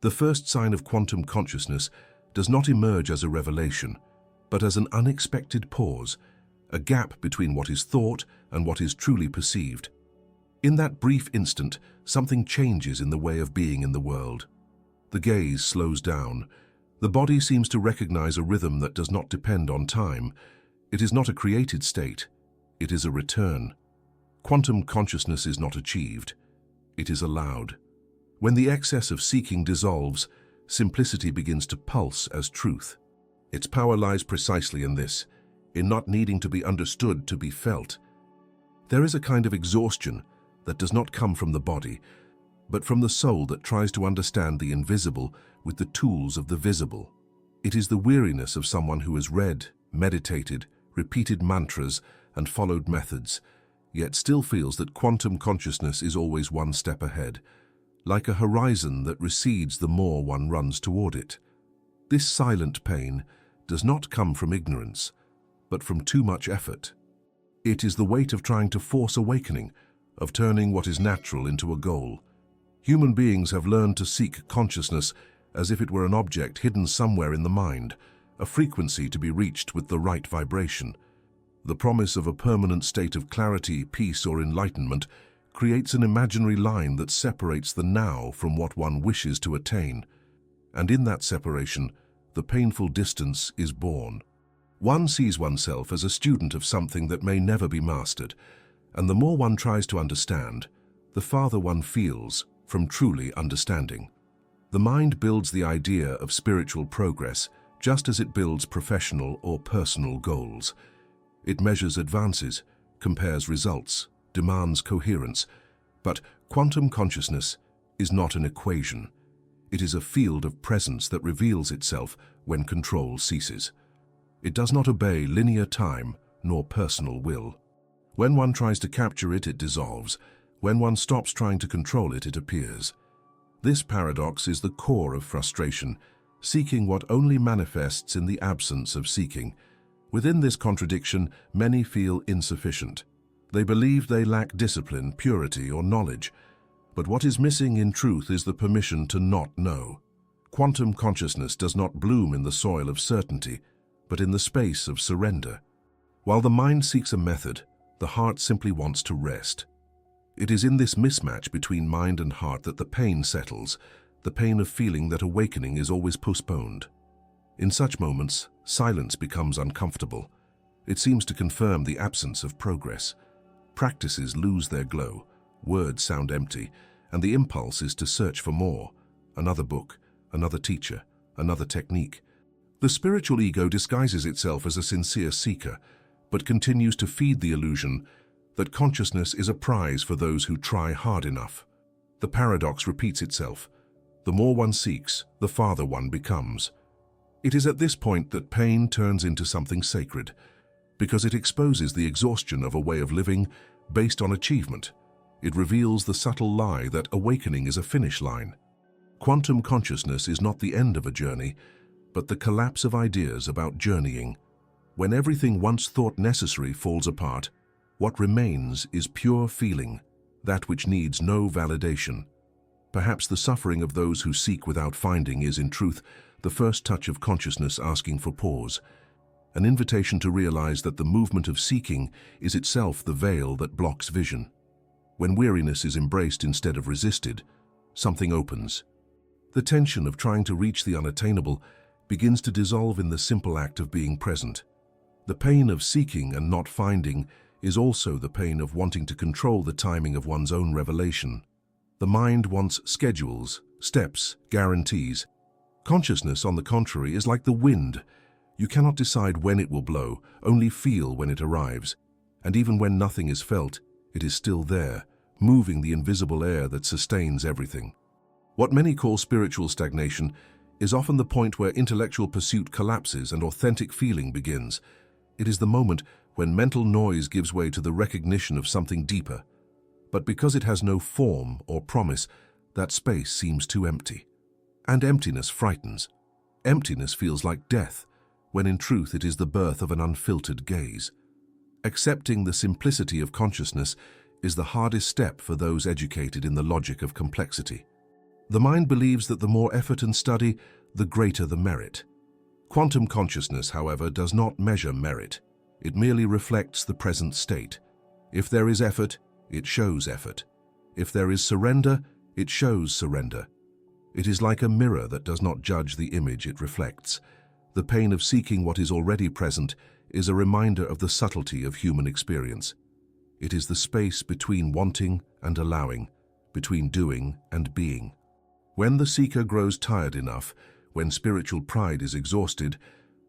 The first sign of quantum consciousness does not emerge as a revelation, but as an unexpected pause, a gap between what is thought and what is truly perceived. In that brief instant, something changes in the way of being in the world. The gaze slows down. The body seems to recognize a rhythm that does not depend on time. It is not a created state. It is a return. Quantum consciousness is not achieved. It is allowed. When the excess of seeking dissolves, simplicity begins to pulse as truth. Its power lies precisely in this, in not needing to be understood to be felt. There is a kind of exhaustion that does not come from the body, but from the soul that tries to understand the invisible with the tools of the visible. It is the weariness of someone who has read, meditated, repeated mantras, and followed methods, yet still feels that quantum consciousness is always one step ahead, like a horizon that recedes the more one runs toward it. This silent pain does not come from ignorance, but from too much effort. It is the weight of trying to force awakening, of turning what is natural into a goal. Human beings have learned to seek consciousness as if it were an object hidden somewhere in the mind, a frequency to be reached with the right vibration. The promise of a permanent state of clarity, peace, or enlightenment creates an imaginary line that separates the now from what one wishes to attain. And in that separation, the painful distance is born. One sees oneself as a student of something that may never be mastered, and the more one tries to understand, the farther one feels from truly understanding. The mind builds the idea of spiritual progress just as it builds professional or personal goals. It measures advances, compares results, demands coherence, but quantum consciousness is not an equation. It is a field of presence that reveals itself when control ceases. It does not obey linear time nor personal will. When one tries to capture it, it dissolves. When one stops trying to control it, it appears. This paradox is the core of frustration, seeking what only manifests in the absence of seeking. Within this contradiction, many feel insufficient. They believe they lack discipline, purity, or knowledge. But what is missing in truth is the permission to not know. Quantum consciousness does not bloom in the soil of certainty, but in the space of surrender. While the mind seeks a method, the heart simply wants to rest. It is in this mismatch between mind and heart that the pain settles, the pain of feeling that awakening is always postponed. In such moments, silence becomes uncomfortable. It seems to confirm the absence of progress. Practices lose their glow, words sound empty, and the impulse is to search for more. Another book, another teacher, another technique. The spiritual ego disguises itself as a sincere seeker, but continues to feed the illusion that consciousness is a prize for those who try hard enough. The paradox repeats itself. The more one seeks, the farther one becomes. It is at this point that pain turns into something sacred, because it exposes the exhaustion of a way of living based on achievement. It reveals the subtle lie that awakening is a finish line. Quantum consciousness is not the end of a journey, but the collapse of ideas about journeying. When everything once thought necessary falls apart, what remains is pure feeling, that which needs no validation. Perhaps the suffering of those who seek without finding is, in truth, the first touch of consciousness asking for pause, an invitation to realize that the movement of seeking is itself the veil that blocks vision. When weariness is embraced instead of resisted, something opens. The tension of trying to reach the unattainable begins to dissolve in the simple act of being present. The pain of seeking and not finding is also the pain of wanting to control the timing of one's own revelation. The mind wants schedules, steps, guarantees. Consciousness, on the contrary, is like the wind. You cannot decide when it will blow, only feel when it arrives. And even when nothing is felt, it is still there, moving the invisible air that sustains everything. What many call spiritual stagnation is often the point where intellectual pursuit collapses and authentic feeling begins. It is the moment when mental noise gives way to the recognition of something deeper. But because it has no form or promise, that space seems too empty. And emptiness frightens. Emptiness feels like death, when in truth it is the birth of an unfiltered gaze. Accepting the simplicity of consciousness is the hardest step for those educated in the logic of complexity. The mind believes that the more effort and study, the greater the merit. Quantum consciousness, however, does not measure merit. It merely reflects the present state. If there is effort, it shows effort. If there is surrender, it shows surrender. It is like a mirror that does not judge the image it reflects. The pain of seeking what is already present is a reminder of the subtlety of human experience. It is the space between wanting and allowing, between doing and being. When the seeker grows tired enough, when spiritual pride is exhausted,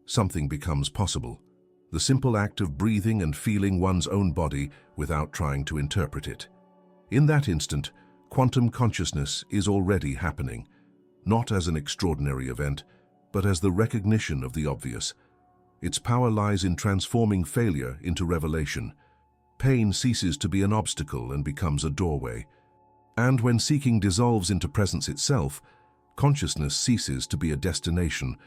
something becomes possible. The simple act of breathing and feeling one's own body without trying to interpret it. In that instant, quantum consciousness is already happening, not as an extraordinary event, but as the recognition of the obvious. Its power lies in transforming failure into revelation. Pain ceases to be an obstacle and becomes a doorway. And when seeking dissolves into presence itself, consciousness ceases to be a destination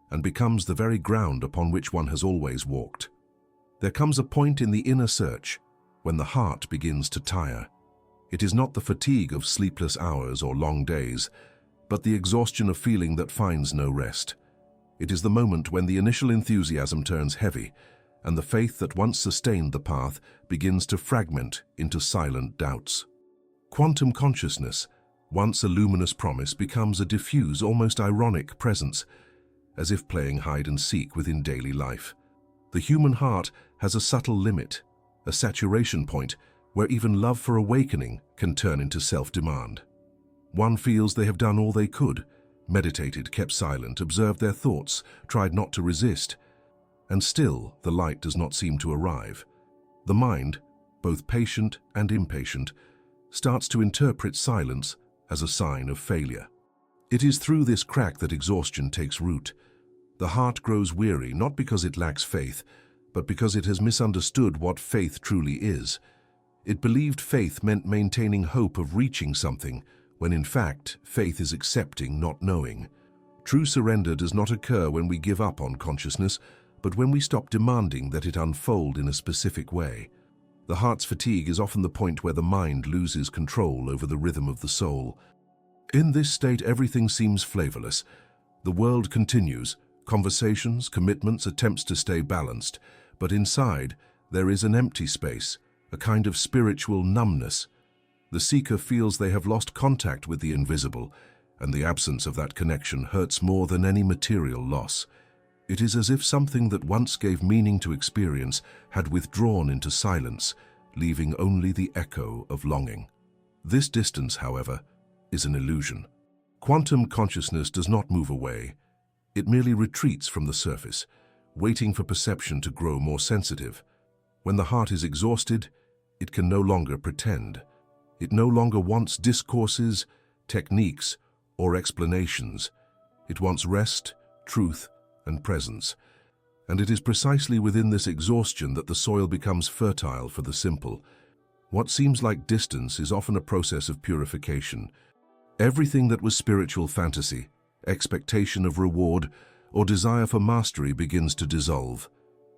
and becomes the very ground upon which one has always walked. There comes a point in the inner search when the heart begins to tire. It is not the fatigue of sleepless hours or long days, but the exhaustion of feeling that finds no rest. It is the moment when the initial enthusiasm turns heavy, and the faith that once sustained the path begins to fragment into silent doubts. Quantum consciousness, once a luminous promise, becomes a diffuse, almost ironic presence, as if playing hide and seek within daily life. The human heart has a subtle limit, a saturation point, where even love for awakening can turn into self-demand. One feels they have done all they could, meditated, kept silent, observed their thoughts, tried not to resist, and still the light does not seem to arrive. The mind, both patient and impatient, starts to interpret silence as a sign of failure. It is through this crack that exhaustion takes root. The heart grows weary, not because it lacks faith, but because it has misunderstood what faith truly is. It believed faith meant maintaining hope of reaching something, when in fact, faith is accepting, not knowing. True surrender does not occur when we give up on consciousness, but when we stop demanding that it unfold in a specific way. The heart's fatigue is often the point where the mind loses control over the rhythm of the soul. In this state, everything seems flavorless. The world continues, conversations, commitments, attempts to stay balanced, but inside, there is an empty space, a kind of spiritual numbness. The seeker feels they have lost contact with the invisible, and the absence of that connection hurts more than any material loss. It is as if something that once gave meaning to experience had withdrawn into silence, leaving only the echo of longing. This distance, however, is an illusion. Quantum consciousness does not move away. It merely retreats from the surface, waiting for perception to grow more sensitive. When the heart is exhausted, it can no longer pretend. It no longer wants discourses, techniques, or explanations. It wants rest, truth, and presence. And it is precisely within this exhaustion that the soil becomes fertile for the simple. What seems like distance is often a process of purification. Everything that was spiritual fantasy, expectation of reward, or desire for mastery begins to dissolve.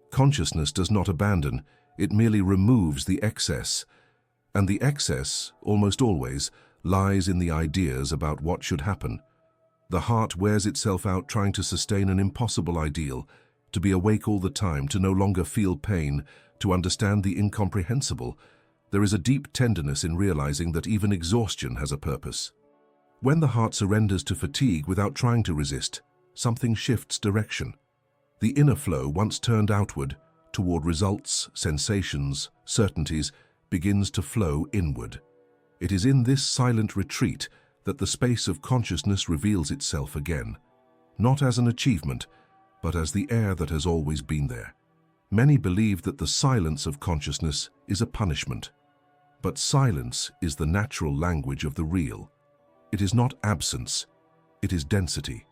Consciousness does not abandon, it merely removes the excess. And the excess, almost always, lies in the ideas about what should happen. The heart wears itself out trying to sustain an impossible ideal, to be awake all the time, to no longer feel pain, to understand the incomprehensible. There is a deep tenderness in realizing that even exhaustion has a purpose. When the heart surrenders to fatigue without trying to resist, something shifts direction. The inner flow, once turned outward, toward results, sensations, certainties, begins to flow inward. It is in this silent retreat that the space of consciousness reveals itself again, not as an achievement, but as the air that has always been there. Many believe that the silence of consciousness is a punishment, but silence is the natural language of the real. It is not absence, it is density.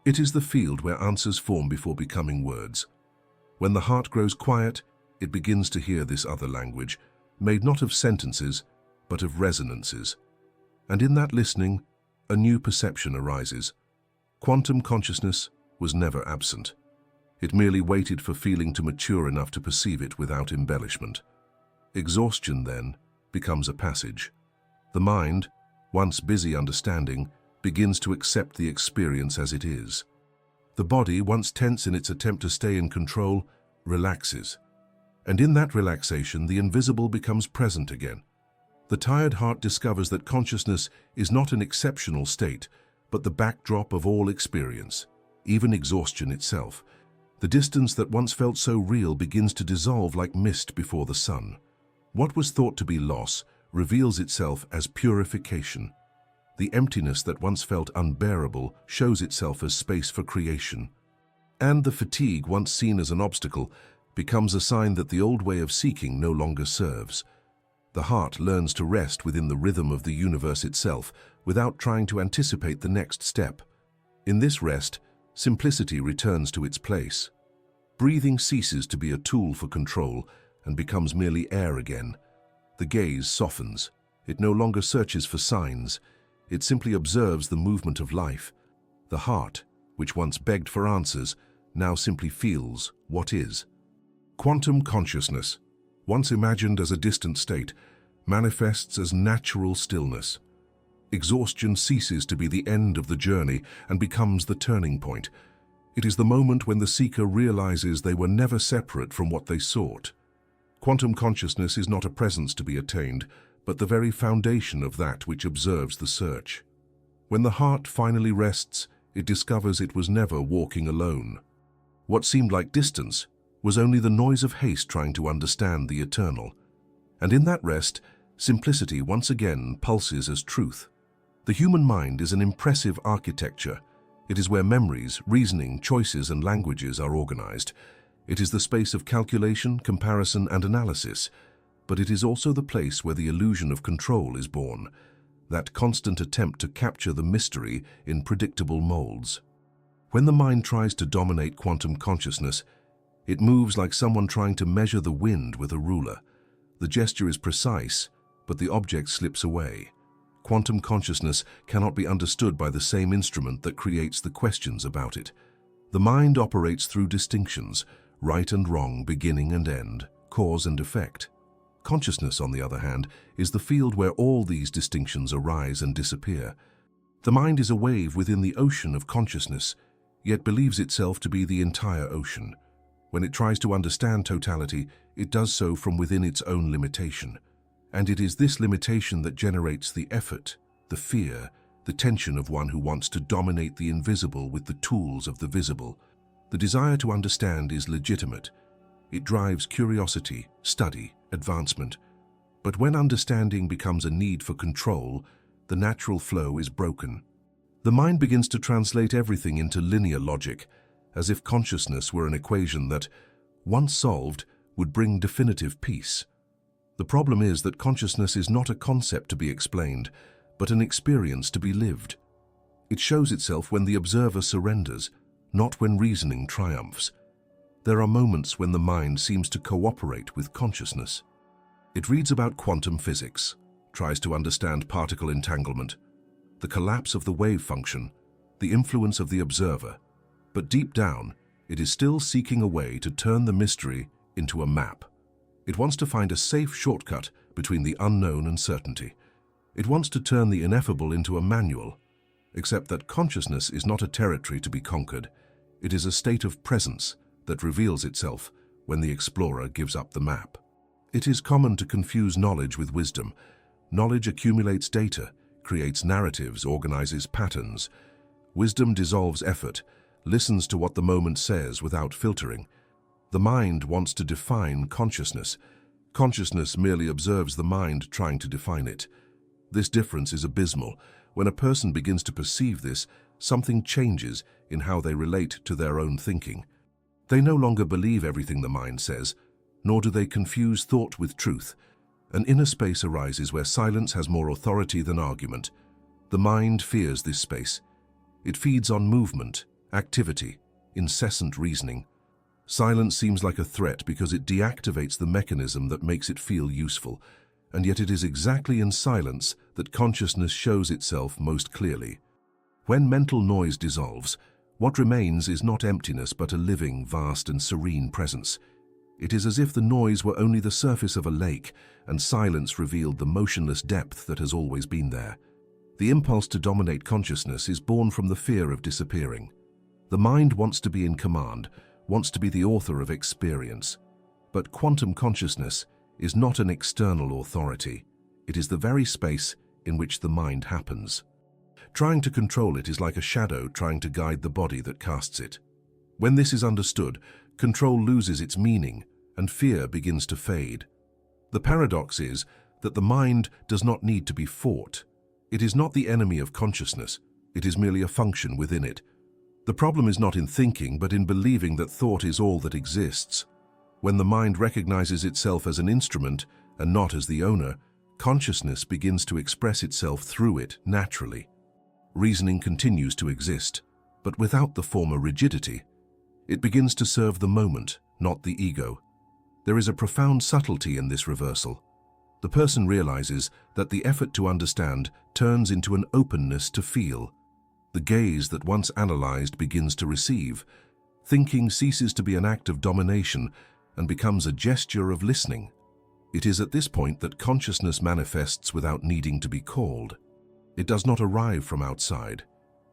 It is the field where answers form before becoming words. When the heart grows quiet, it begins to hear this other language, made not of sentences, but of resonances. And in that listening, a new perception arises. Quantum consciousness was never absent. It merely waited for feeling to mature enough to perceive it without embellishment. Exhaustion, then, becomes a passage. The mind, once busy understanding, begins to accept the experience as it is. The body, once tense in its attempt to stay in control, relaxes. And in that relaxation, the invisible becomes present again. The tired heart discovers that consciousness is not an exceptional state, but the backdrop of all experience, even exhaustion itself. The distance that once felt so real begins to dissolve like mist before the sun. What was thought to be loss reveals itself as purification. The emptiness that once felt unbearable shows itself as space for creation. And the fatigue, once seen as an obstacle, becomes a sign that the old way of seeking no longer serves. The heart learns to rest within the rhythm of the universe itself, without trying to anticipate the next step. In this rest, simplicity returns to its place. Breathing ceases to be a tool for control and becomes merely air again. The gaze softens. It no longer searches for signs. It simply observes the movement of life. The heart, which once begged for answers, now simply feels what is. Quantum consciousness, once imagined as a distant state, manifests as natural stillness. Exhaustion ceases to be the end of the journey and becomes the turning point. It is the moment when the seeker realizes they were never separate from what they sought. Quantum consciousness is not a presence to be attained, but the very foundation of that which observes the search. When the heart finally rests, it discovers it was never walking alone. What seemed like distance was only the noise of haste trying to understand the eternal. And in that rest, simplicity once again pulses as truth. The human mind is an impressive architecture. It is where memories, reasoning, choices, and languages are organized. It is the space of calculation, comparison, and analysis. But it is also the place where the illusion of control is born, that constant attempt to capture the mystery in predictable molds. When the mind tries to dominate quantum consciousness, it moves like someone trying to measure the wind with a ruler. The gesture is precise, but the object slips away. Quantum consciousness cannot be understood by the same instrument that creates the questions about it. The mind operates through distinctions, right and wrong, beginning and end, cause and effect. Consciousness, on the other hand, is the field where all these distinctions arise and disappear. The mind is a wave within the ocean of consciousness, yet believes itself to be the entire ocean. When it tries to understand totality, it does so from within its own limitation. And it is this limitation that generates the effort, the fear, the tension of one who wants to dominate the invisible with the tools of the visible. The desire to understand is legitimate. It drives curiosity, study, advancement. But when understanding becomes a need for control, the natural flow is broken. The mind begins to translate everything into linear logic, as if consciousness were an equation that, once solved, would bring definitive peace. The problem is that consciousness is not a concept to be explained, but an experience to be lived. It shows itself when the observer surrenders, not when reasoning triumphs. There are moments when the mind seems to cooperate with consciousness. It reads about quantum physics, tries to understand particle entanglement, the collapse of the wave function, the influence of the observer. But deep down, it is still seeking a way to turn the mystery into a map. It wants to find a safe shortcut between the unknown and certainty. It wants to turn the ineffable into a manual, except that consciousness is not a territory to be conquered. It is a state of presence that reveals itself when the explorer gives up the map. It is common to confuse knowledge with wisdom. Knowledge accumulates data, creates narratives, organizes patterns. Wisdom dissolves effort, listens to what the moment says without filtering. The mind wants to define consciousness. Consciousness merely observes the mind trying to define it. This difference is abysmal. When a person begins to perceive this, something changes in how they relate to their own thinking. They no longer believe everything the mind says, nor do they confuse thought with truth. An inner space arises where silence has more authority than argument. The mind fears this space. It feeds on movement, activity, incessant reasoning. Silence seems like a threat because it deactivates the mechanism that makes it feel useful, and yet it is exactly in silence that consciousness shows itself most clearly. When mental noise dissolves, what remains is not emptiness but a living, vast and serene presence. It is as if the noise were only the surface of a lake and silence revealed the motionless depth that has always been there. The impulse to dominate consciousness is born from the fear of disappearing. The mind wants to be in command, wants to be the author of experience. But quantum consciousness is not an external authority. It is the very space in which the mind happens. Trying to control it is like a shadow trying to guide the body that casts it. When this is understood, control loses its meaning and fear begins to fade. The paradox is that the mind does not need to be fought. It is not the enemy of consciousness. It is merely a function within it. The problem is not in thinking, but in believing that thought is all that exists. When the mind recognizes itself as an instrument and not as the owner, consciousness begins to express itself through it naturally. Reasoning continues to exist, but without the former rigidity. It begins to serve the moment, not the ego. There is a profound subtlety in this reversal. The person realizes that the effort to understand turns into an openness to feel. The gaze that once analyzed begins to receive. Thinking ceases to be an act of domination and becomes a gesture of listening. It is at this point that consciousness manifests without needing to be called. It does not arrive from outside.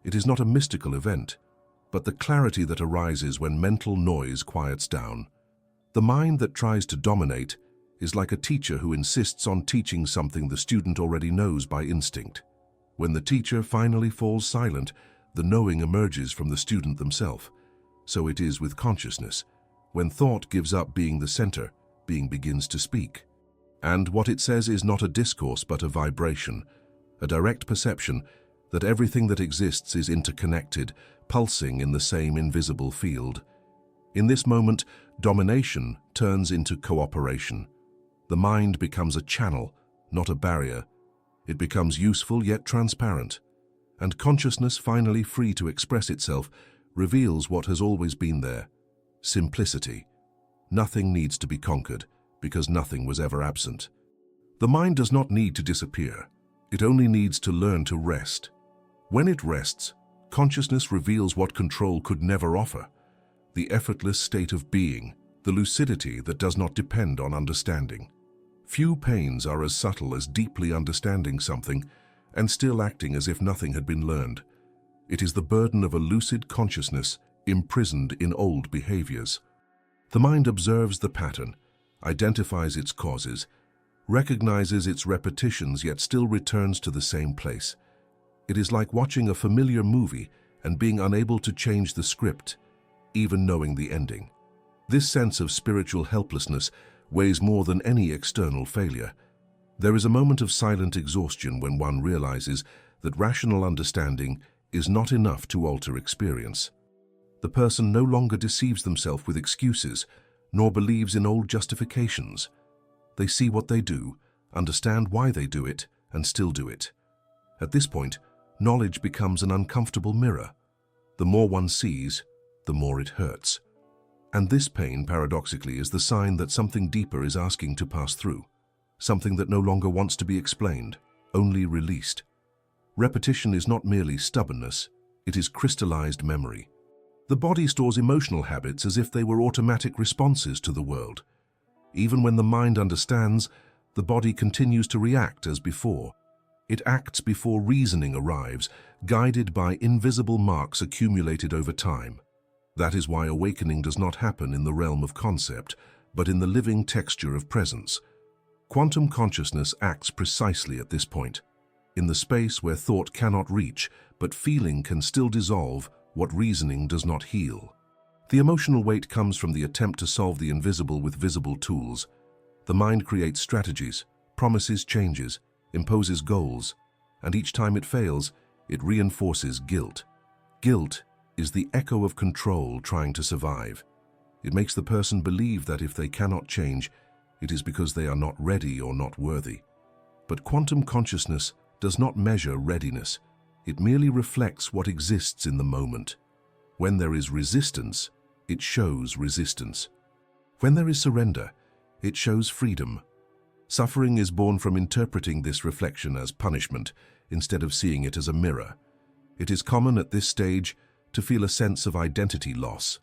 It is not a mystical event, but the clarity that arises when mental noise quiets down. The mind that tries to dominate is like a teacher who insists on teaching something the student already knows by instinct. When the teacher finally falls silent, the knowing emerges from the student themselves. So it is with consciousness. When thought gives up being the center, being begins to speak. And what it says is not a discourse but a vibration, a direct perception that everything that exists is interconnected, pulsing in the same invisible field. In this moment, domination turns into cooperation. The mind becomes a channel, not a barrier. It becomes useful yet transparent. And consciousness, finally free to express itself, reveals what has always been there: simplicity. Nothing needs to be conquered, because nothing was ever absent. The mind does not need to disappear. It only needs to learn to rest. When it rests, consciousness reveals what control could never offer: the effortless state of being, the lucidity that does not depend on understanding. Few pains are as subtle as deeply understanding something and still acting as if nothing had been learned. It is the burden of a lucid consciousness imprisoned in old behaviors. The mind observes the pattern, identifies its causes, recognizes its repetitions, yet still returns to the same place. It is like watching a familiar movie and being unable to change the script, even knowing the ending. This sense of spiritual helplessness weighs more than any external failure. There is a moment of silent exhaustion when one realizes that rational understanding is not enough to alter experience. The person no longer deceives themselves with excuses, nor believes in old justifications. They see what they do, understand why they do it, and still do it. At this point, knowledge becomes an uncomfortable mirror. The more one sees, the more it hurts. And this pain, paradoxically, is the sign that something deeper is asking to pass through, something that no longer wants to be explained, only released. Repetition is not merely stubbornness, it is crystallized memory. The body stores emotional habits as if they were automatic responses to the world. Even when the mind understands, the body continues to react as before. It acts before reasoning arrives, guided by invisible marks accumulated over time. That is why awakening does not happen in the realm of concept, but in the living texture of presence. Quantum consciousness acts precisely at this point. In the space where thought cannot reach, but feeling can still dissolve what reasoning does not heal. The emotional weight comes from the attempt to solve the invisible with visible tools. The mind creates strategies, promises changes, imposes goals, and each time it fails, it reinforces guilt. Guilt is the echo of control trying to survive. It makes the person believe that if they cannot change, it is because they are not ready or not worthy. But quantum consciousness does not measure readiness. It merely reflects what exists in the moment. When there is resistance, it shows resistance. When there is surrender, it shows freedom. Suffering is born from interpreting this reflection as punishment instead of seeing it as a mirror. It is common at this stage to feel a sense of identity loss.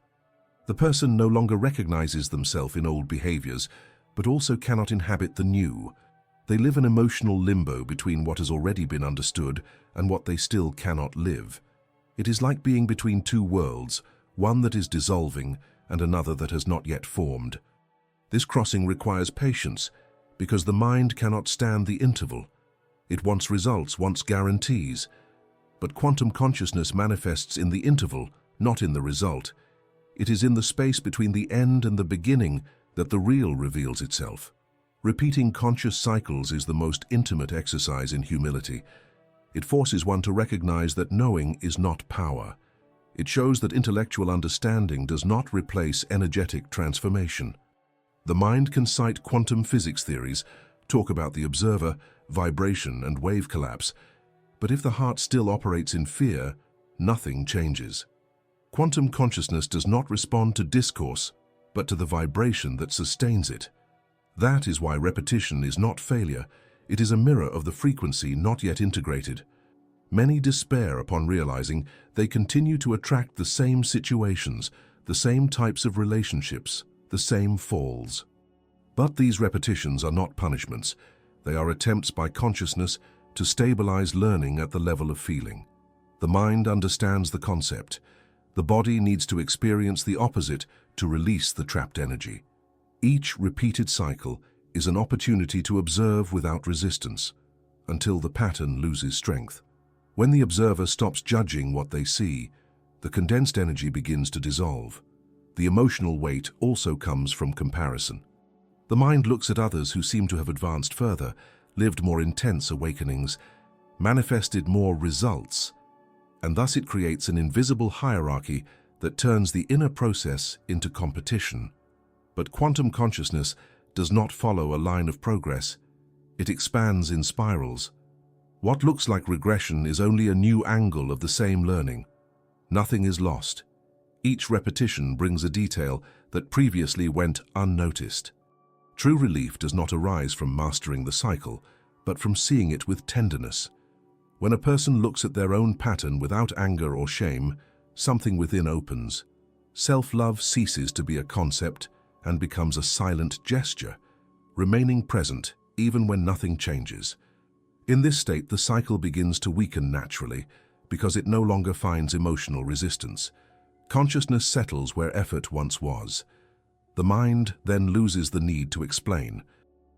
The person no longer recognizes themselves in old behaviors, but also cannot inhabit the new. They live an emotional limbo between what has already been understood and what they still cannot live. It is like being between two worlds, one that is dissolving and another that has not yet formed. This crossing requires patience, because the mind cannot stand the interval. It wants results, wants guarantees. But quantum consciousness manifests in the interval, not in the result. It is in the space between the end and the beginning that the real reveals itself. Repeating conscious cycles is the most intimate exercise in humility. It forces one to recognize that knowing is not power. It shows that intellectual understanding does not replace energetic transformation. The mind can cite quantum physics theories, talk about the observer, vibration and wave collapse, but if the heart still operates in fear, nothing changes. Quantum consciousness does not respond to discourse, but to the vibration that sustains it. That is why repetition is not failure. It is a mirror of the frequency not yet integrated. Many despair upon realizing they continue to attract the same situations, the same types of relationships, the same falls. But these repetitions are not punishments. They are attempts by consciousness to stabilize learning at the level of feeling. The mind understands the concept. The body needs to experience the opposite to release the trapped energy. Each repeated cycle is an opportunity to observe without resistance, until the pattern loses strength. When the observer stops judging what they see, the condensed energy begins to dissolve. The emotional weight also comes from comparison. The mind looks at others who seem to have advanced further, lived more intense awakenings, manifested more results, and thus it creates an invisible hierarchy that turns the inner process into competition. But quantum consciousness does not follow a line of progress. It expands in spirals. What looks like regression is only a new angle of the same learning. Nothing is lost. Each repetition brings a detail that previously went unnoticed. True relief does not arise from mastering the cycle, but from seeing it with tenderness. When a person looks at their own pattern without anger or shame, something within opens. Self-love ceases to be a concept and becomes a silent gesture, remaining present even when nothing changes. In this state, the cycle begins to weaken naturally because it no longer finds emotional resistance. Consciousness settles where effort once was. The mind then loses the need to explain.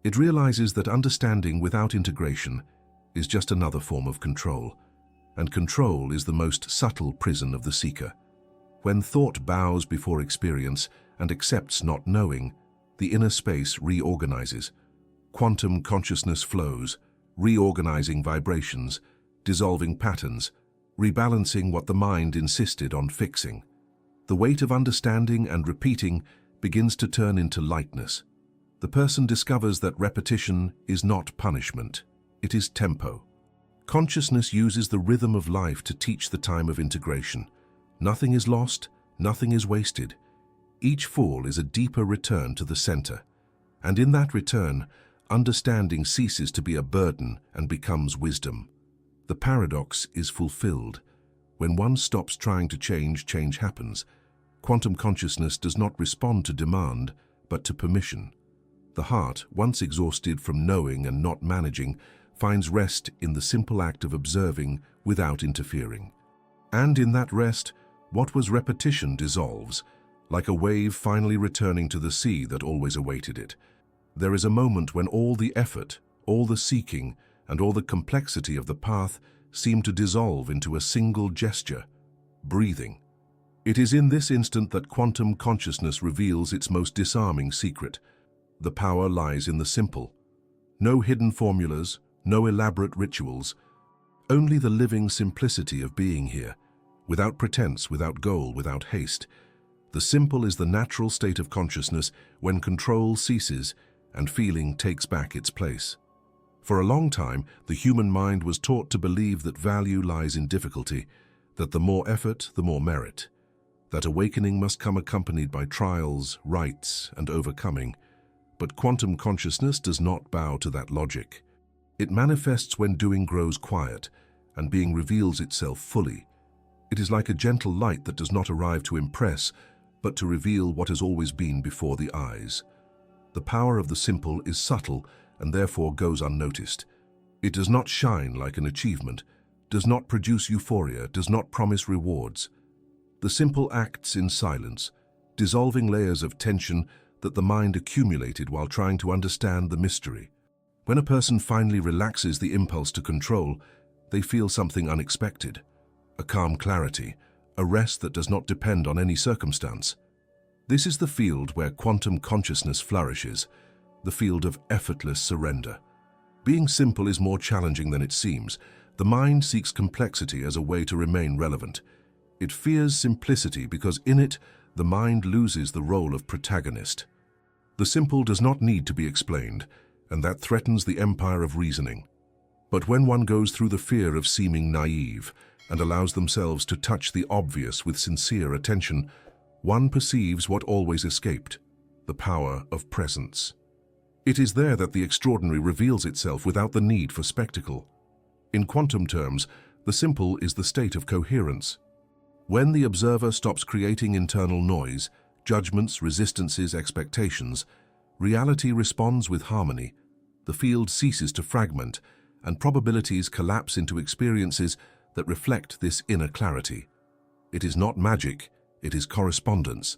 It realizes that understanding without integration is just another form of control, and control is the most subtle prison of the seeker. When thought bows before experience and accepts not knowing, the inner space reorganizes. Quantum consciousness flows, reorganizing vibrations, dissolving patterns, rebalancing what the mind insisted on fixing. The weight of understanding and repeating begins to turn into lightness. The person discovers that repetition is not punishment, it is tempo. Consciousness uses the rhythm of life to teach the time of integration. Nothing is lost, nothing is wasted. Each fall is a deeper return to the center, and in that return, understanding ceases to be a burden and becomes wisdom. The paradox is fulfilled. When one stops trying to change, change happens. Quantum consciousness does not respond to demand, but to permission. The heart, once exhausted from knowing and not managing, finds rest in the simple act of observing without interfering. And in that rest, what was repetition dissolves, like a wave finally returning to the sea that always awaited it. There is a moment when all the effort, all the seeking, and all the complexity of the path seem to dissolve into a single gesture, breathing. It is in this instant that quantum consciousness reveals its most disarming secret. The power lies in the simple. No hidden formulas, no elaborate rituals, only the living simplicity of being here, without pretense, without goal, without haste. The simple is the natural state of consciousness when control ceases and feeling takes back its place. For a long time, the human mind was taught to believe that value lies in difficulty, that the more effort, the more merit, that awakening must come accompanied by trials, rites, and overcoming. But quantum consciousness does not bow to that logic. It manifests when doing grows quiet and being reveals itself fully. It is like a gentle light that does not arrive to impress, but to reveal what has always been before the eyes. The power of the simple is subtle and therefore goes unnoticed. It does not shine like an achievement, does not produce euphoria, does not promise rewards. The simple acts in silence, dissolving layers of tension that the mind accumulated while trying to understand the mystery. When a person finally relaxes the impulse to control, they feel something unexpected, a calm clarity, a rest that does not depend on any circumstance. This is the field where quantum consciousness flourishes, the field of effortless surrender. Being simple is more challenging than it seems. The mind seeks complexity as a way to remain relevant. It fears simplicity because in it, the mind loses the role of protagonist. The simple does not need to be explained, and that threatens the empire of reasoning. But when one goes through the fear of seeming naive and allows themselves to touch the obvious with sincere attention, one perceives what always escaped, the power of presence. It is there that the extraordinary reveals itself without the need for spectacle. In quantum terms, the simple is the state of coherence. When the observer stops creating internal noise, judgments, resistances, expectations, reality responds with harmony. The field ceases to fragment, and probabilities collapse into experiences that reflect this inner clarity. It is not magic, it is correspondence.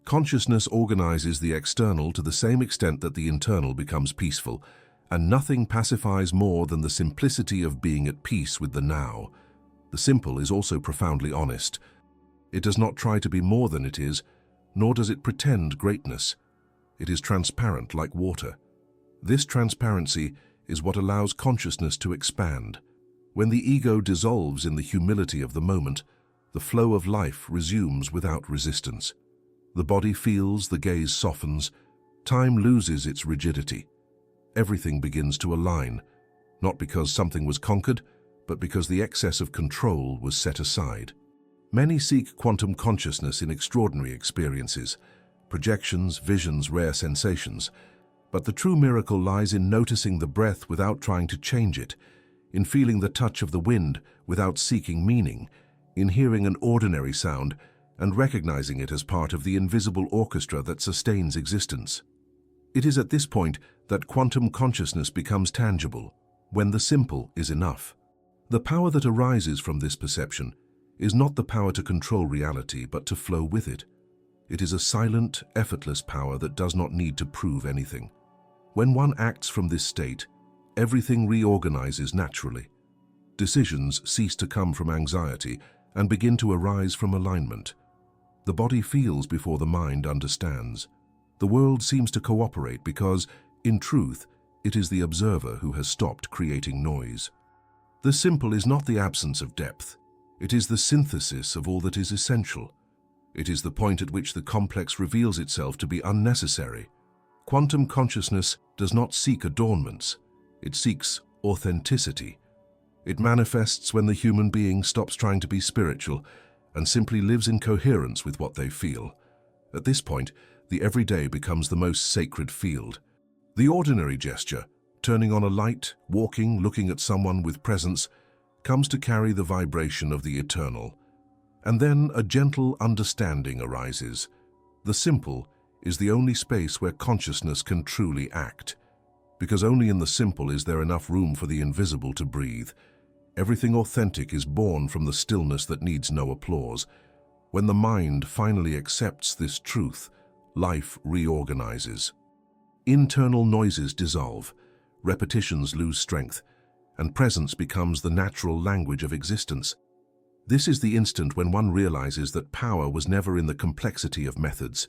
Consciousness organizes the external to the same extent that the internal becomes peaceful, and nothing pacifies more than the simplicity of being at peace with the now. The simple is also profoundly honest. It does not try to be more than it is, nor does it pretend greatness. It is transparent like water. This transparency is what allows consciousness to expand. When the ego dissolves in the humility of the moment, the flow of life resumes without resistance. The body feels, the gaze softens, time loses its rigidity. Everything begins to align, not because something was conquered, but because the excess of control was set aside. Many seek quantum consciousness in extraordinary experiences, projections, visions, rare sensations. But the true miracle lies in noticing the breath without trying to change it, in feeling the touch of the wind without seeking meaning, in hearing an ordinary sound and recognizing it as part of the invisible orchestra that sustains existence. It is at this point that quantum consciousness becomes tangible, when the simple is enough. The power that arises from this perception is not the power to control reality, but to flow with it. It is a silent, effortless power that does not need to prove anything. When one acts from this state, everything reorganizes naturally. Decisions cease to come from anxiety and begin to arise from alignment. The body feels before the mind understands. The world seems to cooperate because, in truth, it is the observer who has stopped creating noise. The simple is not the absence of depth. It is the synthesis of all that is essential. It is the point at which the complex reveals itself to be unnecessary. Quantum consciousness does not seek adornments. It seeks authenticity. It manifests when the human being stops trying to be spiritual and simply lives in coherence with what they feel. At this point, the everyday becomes the most sacred field. The ordinary gesture, turning on a light, walking, looking at someone with presence, comes to carry the vibration of the eternal. And then a gentle understanding arises. The simple is the only space where consciousness can truly act, because only in the simple is there enough room for the invisible to breathe. Everything authentic is born from the stillness that needs no applause. When the mind finally accepts this truth, life reorganizes. Internal noises dissolve, repetitions lose strength, and presence becomes the natural language of existence. This is the instant when one realizes that power was never in the complexity of methods,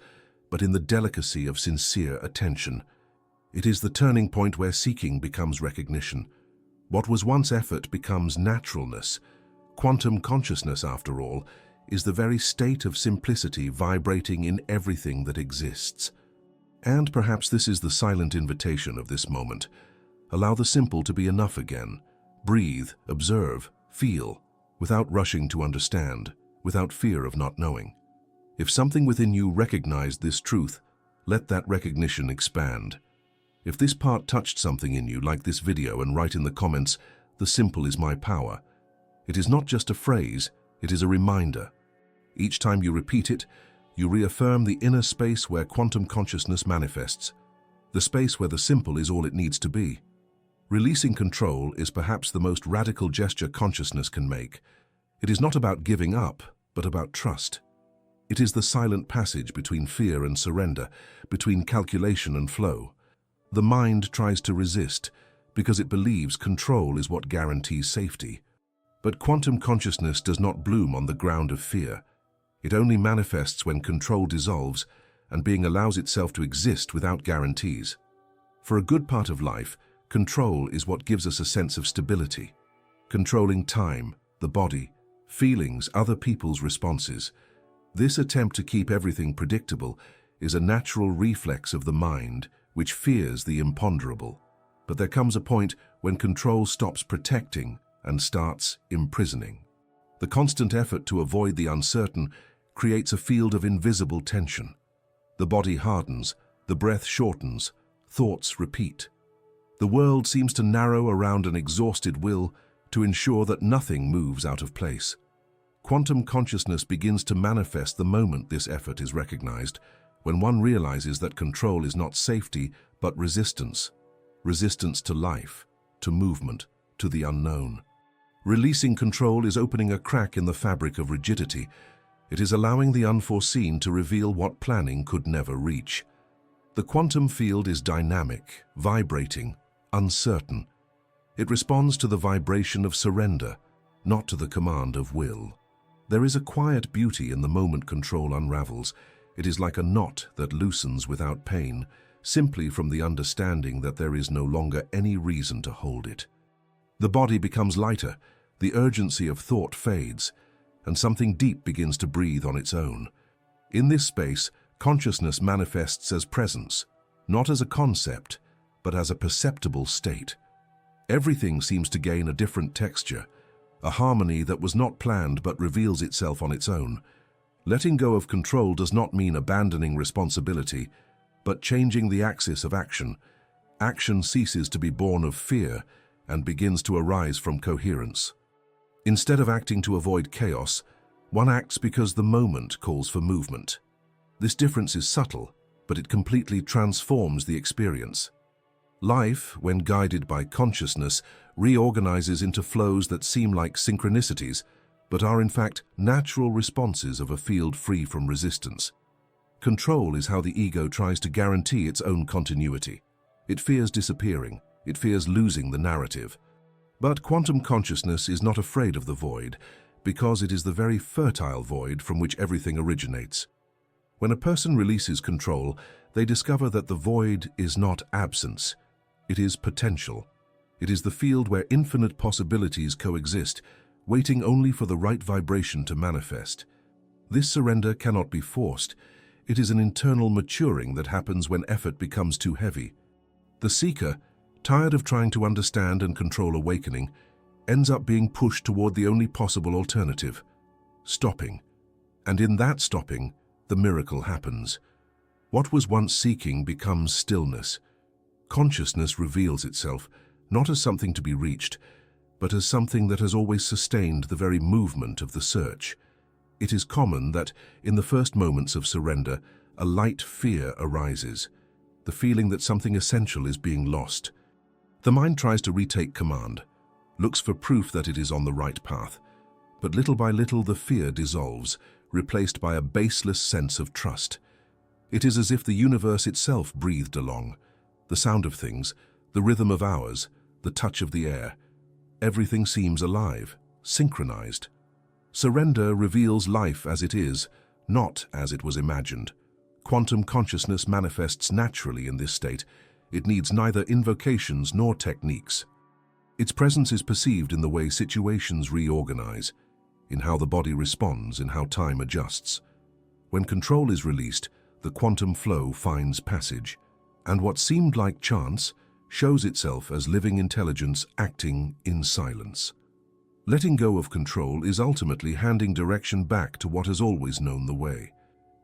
but in the delicacy of sincere attention. It is the turning point where seeking becomes recognition. What was once effort becomes naturalness. Quantum consciousness, after all, is the very state of simplicity vibrating in everything that exists. And perhaps this is the silent invitation of this moment. Allow the simple to be enough again. Breathe, observe, feel, without rushing to understand, without fear of not knowing. If something within you recognized this truth, let that recognition expand. If this part touched something in you, like this video and write in the comments, "The simple is my power." It is not just a phrase, it is a reminder. Each time you repeat it, you reaffirm the inner space where quantum consciousness manifests. the space where the simple is all it needs to be. Releasing control is perhaps the most radical gesture consciousness can make. It is not about giving up, but about trust. It is the silent passage between fear and surrender, between calculation and flow. The mind tries to resist because it believes control is what guarantees safety. But quantum consciousness does not bloom on the ground of fear. It only manifests when control dissolves and being allows itself to exist without guarantees. For a good part of life, control is what gives us a sense of stability. Controlling time, the body, feelings, other people's responses. This attempt to keep everything predictable is a natural reflex of the mind which fears the imponderable. But there comes a point when control stops protecting and starts imprisoning. The constant effort to avoid the uncertain creates a field of invisible tension. The body hardens, the breath shortens, thoughts repeat. The world seems to narrow around an exhausted will to ensure that nothing moves out of place. Quantum consciousness begins to manifest the moment this effort is recognized, when one realizes that control is not safety but resistance. Resistance to life, to movement, to the unknown. Releasing control is opening a crack in the fabric of rigidity. It is allowing the unforeseen to reveal what planning could never reach. The quantum field is dynamic, vibrating, uncertain. It responds to the vibration of surrender, not to the command of will. There is a quiet beauty in the moment control unravels. It is like a knot that loosens without pain, simply from the understanding that there is no longer any reason to hold it. The body becomes lighter, the urgency of thought fades, and something deep begins to breathe on its own. In this space, consciousness manifests as presence, not as a concept, but as a perceptible state. Everything seems to gain a different texture, a harmony that was not planned but reveals itself on its own. Letting go of control does not mean abandoning responsibility, but changing the axis of action. Action ceases to be born of fear and begins to arise from coherence. Instead of acting to avoid chaos, one acts because the moment calls for movement. This difference is subtle, but it completely transforms the experience. Life, when guided by consciousness, reorganizes into flows that seem like synchronicities, but are in fact natural responses of a field free from resistance. Control is how the ego tries to guarantee its own continuity. It fears disappearing. It fears losing the narrative. But quantum consciousness is not afraid of the void, because it is the very fertile void from which everything originates. When a person releases control, they discover that the void is not absence. It is potential. It is the field where infinite possibilities coexist, waiting only for the right vibration to manifest. This surrender cannot be forced. It is an internal maturing that happens when effort becomes too heavy. The seeker, tired of trying to understand and control awakening, ends up being pushed toward the only possible alternative, stopping. And in that stopping, the miracle happens. What was once seeking becomes stillness. Consciousness reveals itself, not as something to be reached, but as something that has always sustained the very movement of the search. It is common that, in the first moments of surrender, a light fear arises, the feeling that something essential is being lost. The mind tries to retake command, looks for proof that it is on the right path, but little by little the fear dissolves, replaced by a baseless sense of trust. It is as if the universe itself breathed along. The sound of things, the rhythm of hours, the touch of the air. Everything seems alive, synchronized. Surrender reveals life as it is, not as it was imagined. Quantum consciousness manifests naturally in this state. It needs neither invocations nor techniques. Its presence is perceived in the way situations reorganize, in how the body responds, in how time adjusts. When control is released, the quantum flow finds passage, and what seemed like chance shows itself as living intelligence acting in silence. Letting go of control is ultimately handing direction back to what has always known the way.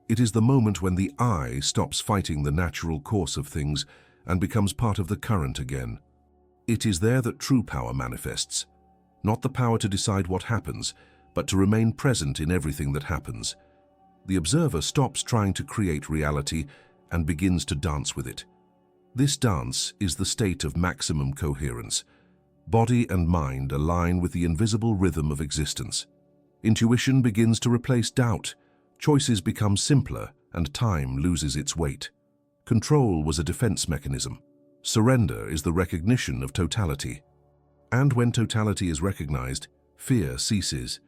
It is the moment when the I stops fighting the natural course of things and becomes part of the current again. It is there that true power manifests, not the power to decide what happens, but to remain present in everything that happens. The observer stops trying to create reality and begins to dance with it. This dance is the state of maximum coherence. Body and mind align with the invisible rhythm of existence. Intuition begins to replace doubt, choices become simpler, and time loses its weight. Control was a defense mechanism. Surrender is the recognition of totality. And when totality is recognized, fear ceases.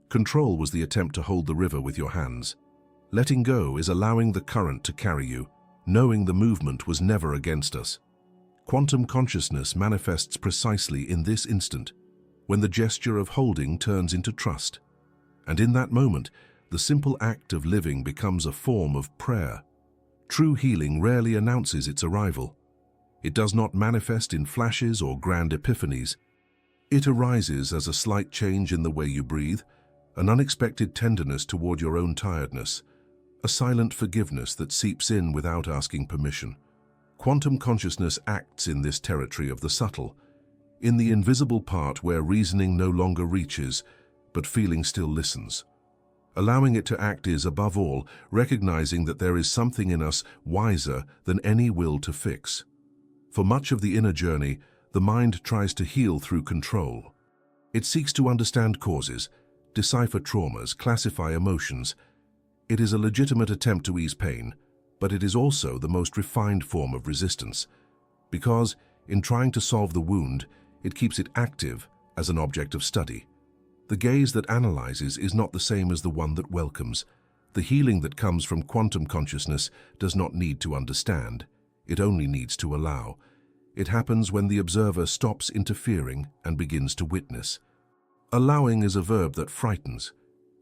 Control was the attempt to hold the river with your hands. Letting go is allowing the current to carry you, knowing the movement was never against us. Quantum consciousness manifests precisely in this instant, when the gesture of holding turns into trust. And in that moment, the simple act of living becomes a form of prayer. True healing rarely announces its arrival. It does not manifest in flashes or grand epiphanies. It arises as a slight change in the way you breathe, an unexpected tenderness toward your own tiredness, a silent forgiveness that seeps in without asking permission. Quantum consciousness acts in this territory of the subtle, in the invisible part where reasoning no longer reaches, but feeling still listens. Allowing it to act is, above all, recognizing that there is something in us wiser than any will to fix. For much of the inner journey, the mind tries to heal through control. It seeks to understand causes, decipher traumas, classify emotions. It is a legitimate attempt to ease pain, but it is also the most refined form of resistance, because, in trying to solve the wound, it keeps it active as an object of study. The gaze that analyzes is not the same as the one that welcomes. The healing that comes from quantum consciousness does not need to understand. It only needs to allow. It happens when the observer stops interfering and begins to witness. Allowing is a verb that frightens.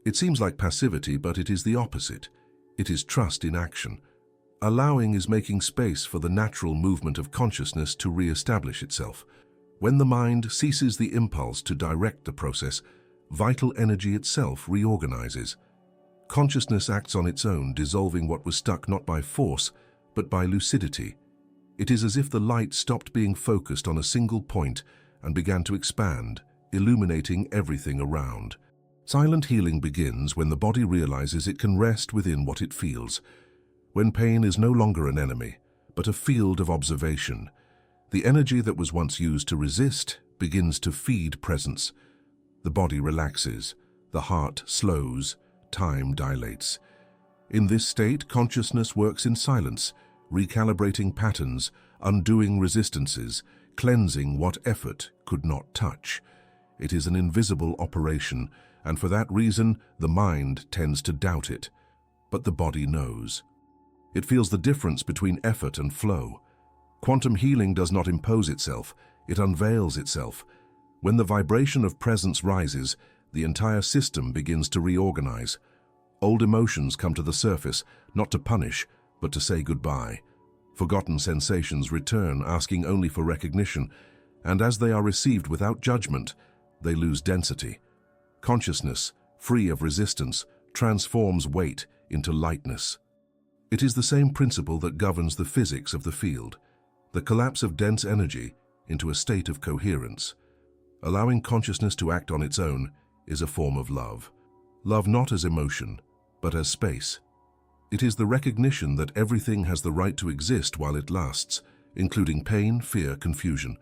It seems like passivity, but it is the opposite. It is trust in action. Allowing is making space for the natural movement of consciousness to re-establish itself. When the mind ceases the impulse to direct the process, vital energy itself reorganizes. Consciousness acts on its own, dissolving what was stuck not by force, but by lucidity. It is as if the light stopped being focused on a single point and began to expand, illuminating everything around. Silent healing begins when the body realizes it can rest within what it feels, when pain is no longer an enemy, but a field of observation. The energy that was once used to resist begins to feed presence. The body relaxes, the heart slows, time dilates. In this state, consciousness works in silence, recalibrating patterns, undoing resistances, cleansing what effort could not touch. It is an invisible operation, and for that reason, the mind tends to doubt it. But the body knows. It feels the difference between effort and flow. Quantum healing does not impose itself, it unveils itself. When the vibration of presence rises, the entire system begins to reorganize. Old emotions come to the surface, not to punish, but to say goodbye. Forgotten sensations return, asking only for recognition, and as they are received without judgment, they lose density. Consciousness, free of resistance, transforms weight into lightness. It is the same principle that governs the physics of the field, the collapse of dense energy into a state of coherence. Allowing consciousness to act on its own is a form of love. Love not as emotion, but as space. It is the recognition that everything has the right to exist while it lasts, including pain, fear, confusion.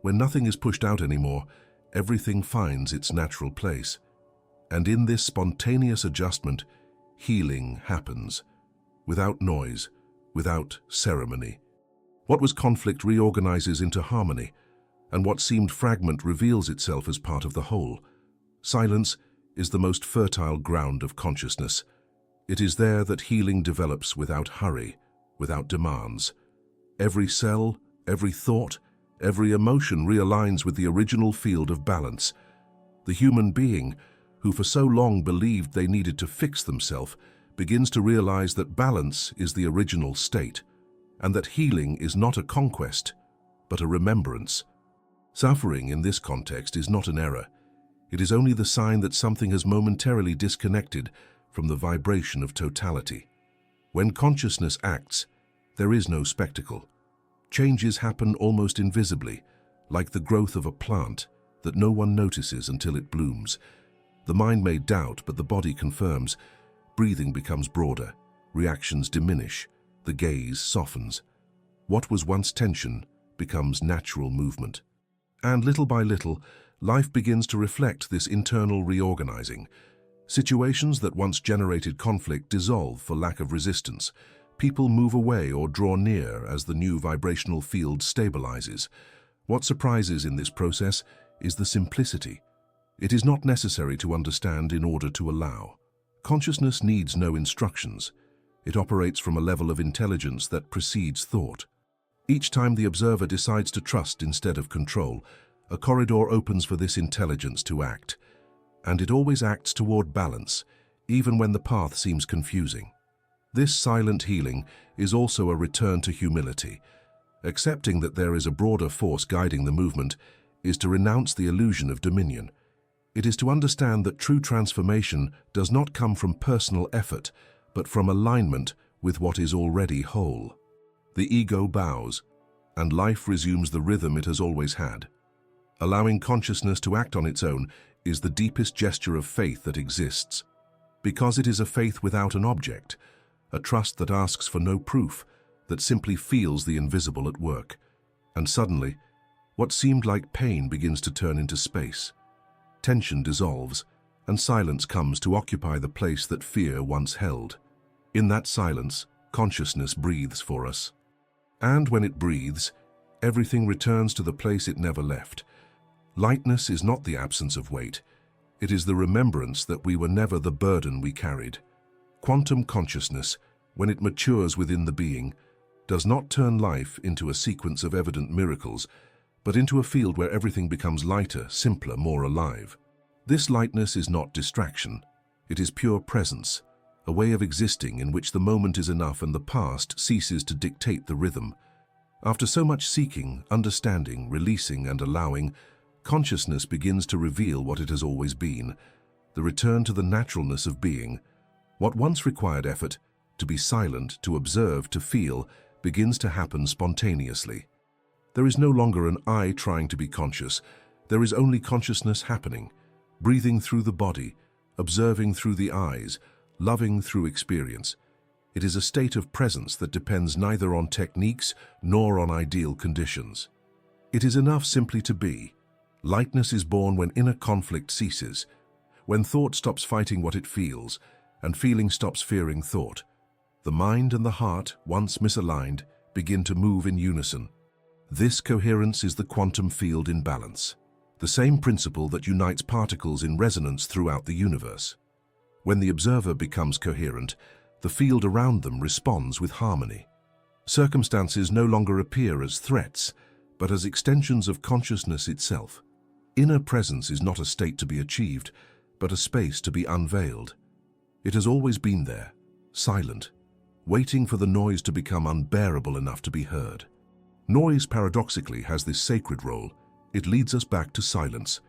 When nothing is pushed out anymore, everything finds its natural place. And in this spontaneous adjustment, healing happens, without noise, without ceremony. What was conflict reorganizes into harmony, and what seemed fragment reveals itself as part of the whole. Silence is the most fertile ground of consciousness. It is there that healing develops without hurry, without demands. Every cell, every thought, every emotion realigns with the original field of balance. The human being, who for so long believed they needed to fix themselves, begins to realize that balance is the original state, and that healing is not a conquest, but a remembrance. Suffering in this context is not an error. It is only the sign that something has momentarily disconnected from the vibration of totality. When consciousness acts, there is no spectacle. Changes happen almost invisibly, like the growth of a plant that no one notices until it blooms. The mind may doubt, but the body confirms. Breathing becomes broader, reactions diminish, the gaze softens. What was once tension becomes natural movement. And little by little, life begins to reflect this internal reorganizing. Situations that once generated conflict dissolve for lack of resistance. People move away or draw near as the new vibrational field stabilizes. What surprises in this process is the simplicity. It is not necessary to understand in order to allow. Consciousness needs no instructions. It operates from a level of intelligence that precedes thought. Each time the observer decides to trust instead of control, a corridor opens for this intelligence to act. And it always acts toward balance, even when the path seems confusing. This silent healing is also a return to humility. Accepting that there is a broader force guiding the movement is to renounce the illusion of dominion. It is to understand that true transformation does not come from personal effort, but from alignment with what is already whole. The ego bows, and life resumes the rhythm it has always had. Allowing consciousness to act on its own is the deepest gesture of faith that exists. Because it is a faith without an object, a trust that asks for no proof, that simply feels the invisible at work. And suddenly, what seemed like pain begins to turn into space. Tension dissolves, and silence comes to occupy the place that fear once held. In that silence, consciousness breathes for us. And when it breathes, everything returns to the place it never left. Lightness is not the absence of weight. It is the remembrance that we were never the burden we carried. Quantum consciousness, when it matures within the being, does not turn life into a sequence of evident miracles, but into a field where everything becomes lighter, simpler, more alive. This lightness is not distraction. It is pure presence, a way of existing in which the moment is enough and the past ceases to dictate the rhythm. After so much seeking, understanding, releasing, and allowing, consciousness begins to reveal what it has always been, the return to the naturalness of being. What once required effort, to be silent, to observe, to feel, begins to happen spontaneously. There is no longer an I trying to be conscious. There is only consciousness happening, breathing through the body, observing through the eyes, loving through experience. It is a state of presence that depends neither on techniques nor on ideal conditions. It is enough simply to be. Lightness is born when inner conflict ceases, when thought stops fighting what it feels, and feeling stops fearing thought. The mind and the heart, once misaligned, begin to move in unison. This coherence is the quantum field in balance, the same principle that unites particles in resonance throughout the universe. When the observer becomes coherent, the field around them responds with harmony. Circumstances no longer appear as threats, but as extensions of consciousness itself. Inner presence is not a state to be achieved, but a space to be unveiled. It has always been there, silent, waiting for the noise to become unbearable enough to be heard. Noise, paradoxically, has this sacred role. It leads us back to silence.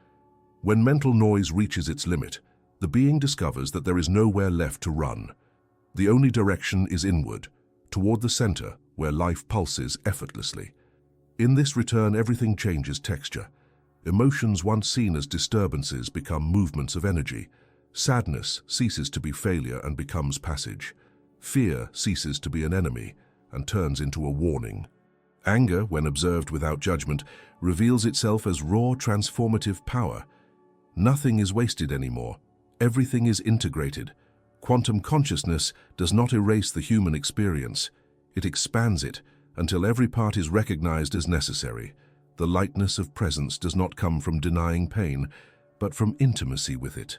When mental noise reaches its limit, the being discovers that there is nowhere left to run. The only direction is inward, toward the center, where life pulses effortlessly. In this return, everything changes texture. Emotions once seen as disturbances become movements of energy. Sadness ceases to be failure and becomes passage. Fear ceases to be an enemy and turns into a warning. Anger, when observed without judgment, reveals itself as raw transformative power. Nothing is wasted anymore. Everything is integrated. Quantum consciousness does not erase the human experience. It expands it until every part is recognized as necessary. The lightness of presence does not come from denying pain, but from intimacy with it.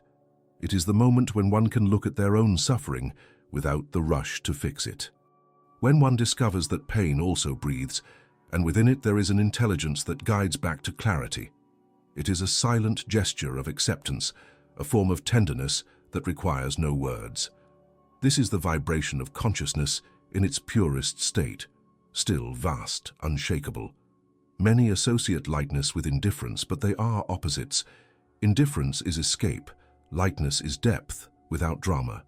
It is the moment when one can look at their own suffering without the rush to fix it. When one discovers that pain also breathes, and within it there is an intelligence that guides back to clarity. It is a silent gesture of acceptance, a form of tenderness that requires no words. This is the vibration of consciousness in its purest state, still vast, unshakable. Many associate lightness with indifference, but they are opposites. Indifference is escape. Lightness is depth, without drama.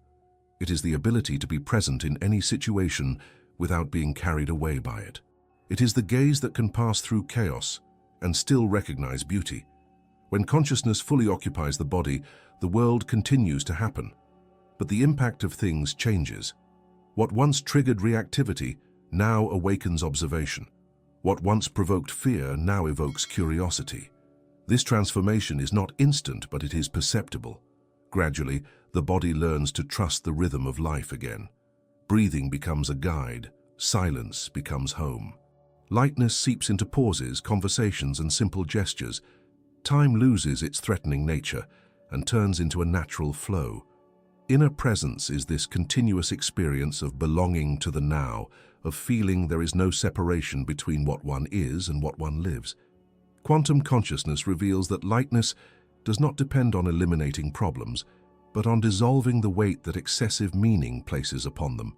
It is the ability to be present in any situation without being carried away by it. It is the gaze that can pass through chaos and still recognize beauty. When consciousness fully occupies the body, the world continues to happen. But the impact of things changes. What once triggered reactivity now awakens observation. What once provoked fear now evokes curiosity. This transformation is not instant, but it is perceptible. Gradually, the body learns to trust the rhythm of life again. Breathing becomes a guide, silence becomes home. Lightness seeps into pauses, conversations, and simple gestures. Time loses its threatening nature and turns into a natural flow. Inner presence is this continuous experience of belonging to the now, of feeling there is no separation between what one is and what one lives. Quantum consciousness reveals that lightness does not depend on eliminating problems, but on dissolving the weight that excessive meaning places upon them.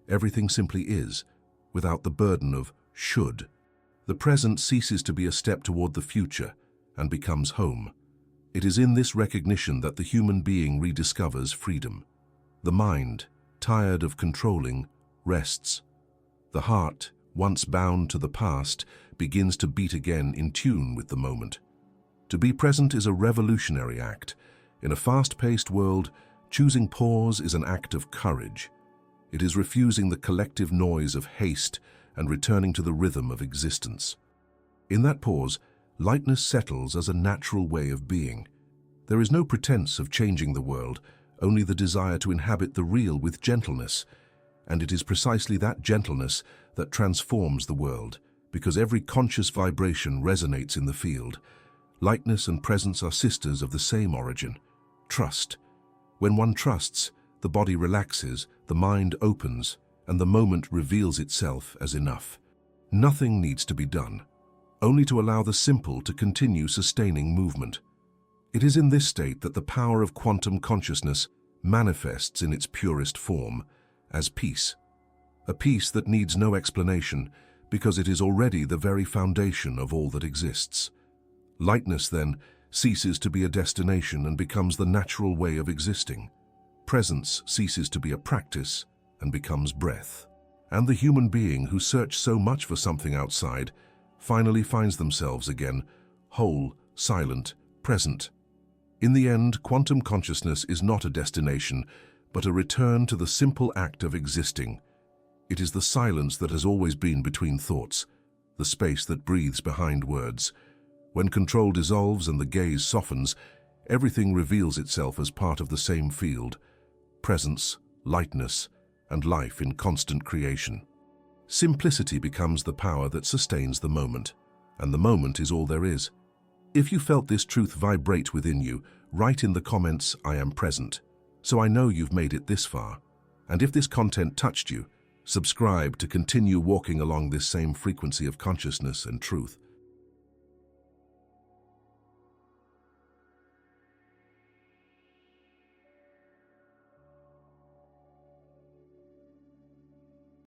Everything simply is, without the burden of should. The present ceases to be a step toward the future and becomes home. It is in this recognition that the human being rediscovers freedom. The mind, tired of controlling, rests. The heart, once bound to the past, begins to beat again in tune with the moment. To be present is a revolutionary act. In a fast-paced world, choosing pause is an act of courage. It is refusing the collective noise of haste and returning to the rhythm of existence. In that pause, lightness settles as a natural way of being. There is no pretense of changing the world, only the desire to inhabit the real with gentleness. And it is precisely that gentleness that transforms the world, because every conscious vibration resonates in the field. Lightness and presence are sisters of the same origin. Trust. When one trusts, the body relaxes, the mind opens, and the moment reveals itself as enough. Nothing needs to be done, only to allow the simple to continue sustaining movement. It is in this state that the power of quantum consciousness manifests in its purest form, as peace. A peace that needs no explanation, because it is already the very foundation of all that exists. Lightness, then, ceases to be a destination and becomes the natural way of existing. Presence ceases to be a practice and becomes breath. And the human being who searched so much for something outside finally finds themselves again, whole, silent, present. In the end, quantum consciousness is not a destination, but a return to the simple act of existing. It is the silence that has always been between thoughts, the space that breathes behind words. When control dissolves and the gaze softens, everything reveals itself as part of the same field: presence, lightness, and life in constant creation. Simplicity becomes the power that sustains the moment, and the moment is all there is. If you felt this truth vibrate within you, write in the comments, "I am present," so I know you've made it this far. And if this content touched you, subscribe to continue walking along this same frequency of consciousness and truth.